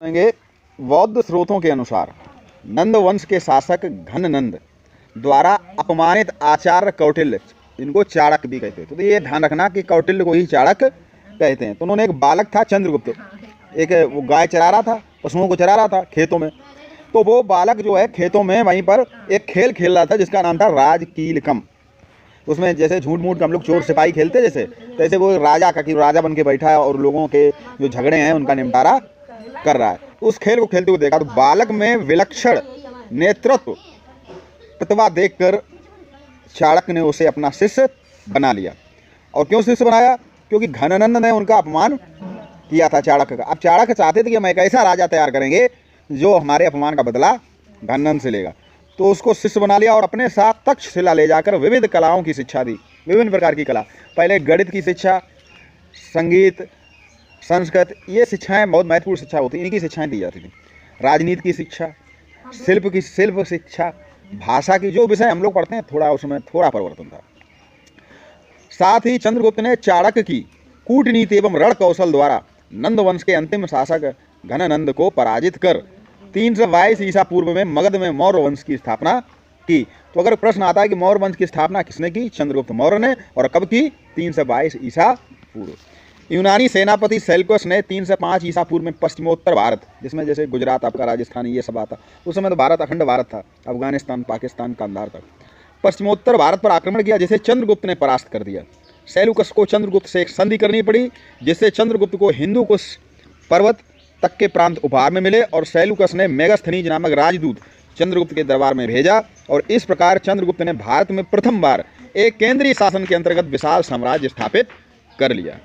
सुनेंगे। बौद्ध स्रोतों के अनुसार नंद वंश के शासक घननंद द्वारा अपमानित आचार्य कौटिल्य, इनको चाणक्य भी कहते हैं, तो ये ध्यान रखना कि कौटिल्य को ही चाणक्य कहते हैं। तो उन्होंने एक बालक था चंद्रगुप्त, एक वो गाय चरा रहा था, पशुओं को चरा रहा था खेतों में। तो वो बालक जो है खेतों में वहीं पर एक खेल खेल रहा था जिसका नाम था राजकीलकम। उसमें जैसे झूठ मूठ हम लोग चोर सिपाही खेलते जैसे, तैसे वो राजा का कि राजा बन के बैठा है और लोगों के जो झगड़े हैं उनका निपटारा कर रहा है। उस खेल को खेलते हुए देखा तो बालक में विलक्षण नेतृत्व प्रतिभा देखकर चाणक्य ने उसे अपना शिष्य बना लिया। और क्यों शिष्य बनाया? क्योंकि घननंद ने उनका अपमान किया था चाणक्य का। अब चाणक्य चाहते थे कि हम एक ऐसा राजा तैयार करेंगे जो हमारे अपमान का बदला घननंद से लेगा। तो उसको शिष्य बना लिया और अपने साथ तक्षशिला ले जाकर विविध कलाओं की शिक्षा दी, विभिन्न प्रकार की कला। पहले गणित की शिक्षा, संगीत, संस्कृत, ये शिक्षाएं बहुत महत्वपूर्ण शिक्षा होती, इनकी शिक्षाएं दी जाती थी। राजनीति की शिक्षा, शिल्प शिक्षा, भाषा की, जो विषय हम लोग पढ़ते हैं थोड़ा उसमें थोड़ा परिवर्तन था। साथ ही चंद्रगुप्त ने चाणक्य की कूटनीति एवं रण कौशल द्वारा नंद वंश के अंतिम शासक घननंद को पराजित कर 322 ईसा पूर्व में मगध में मौर्य वंश की स्थापना की। तो अगर प्रश्न आता है कि मौर्य वंश की स्थापना किसने की? चंद्रगुप्त मौर्य ने। और कब की? 322 ईसा पूर्व। यूनानी सेनापति सेल्युकस ने 305 ईसा पूर्व में पश्चिमोत्तर भारत, जिसमें जैसे गुजरात आपका, राजस्थान, ये सब आता, उस समय तो भारत अखंड भारत था, अफगानिस्तान, पाकिस्तान, कंधार तक, पश्चिमोत्तर भारत पर आक्रमण किया, जिसे चंद्रगुप्त ने परास्त कर दिया। सेल्युकस को चंद्रगुप्त से एक संधि करनी पड़ी, जिससे चंद्रगुप्त को हिंदू कुश पर्वत तक के प्रांत उपहार में मिले और सेल्युकस ने मेगास्थनीज नामक राजदूत चंद्रगुप्त के दरबार में भेजा। और इस प्रकार चंद्रगुप्त ने भारत में प्रथम बार एक केंद्रीय शासन के अंतर्गत विशाल साम्राज्य स्थापित कर लिया।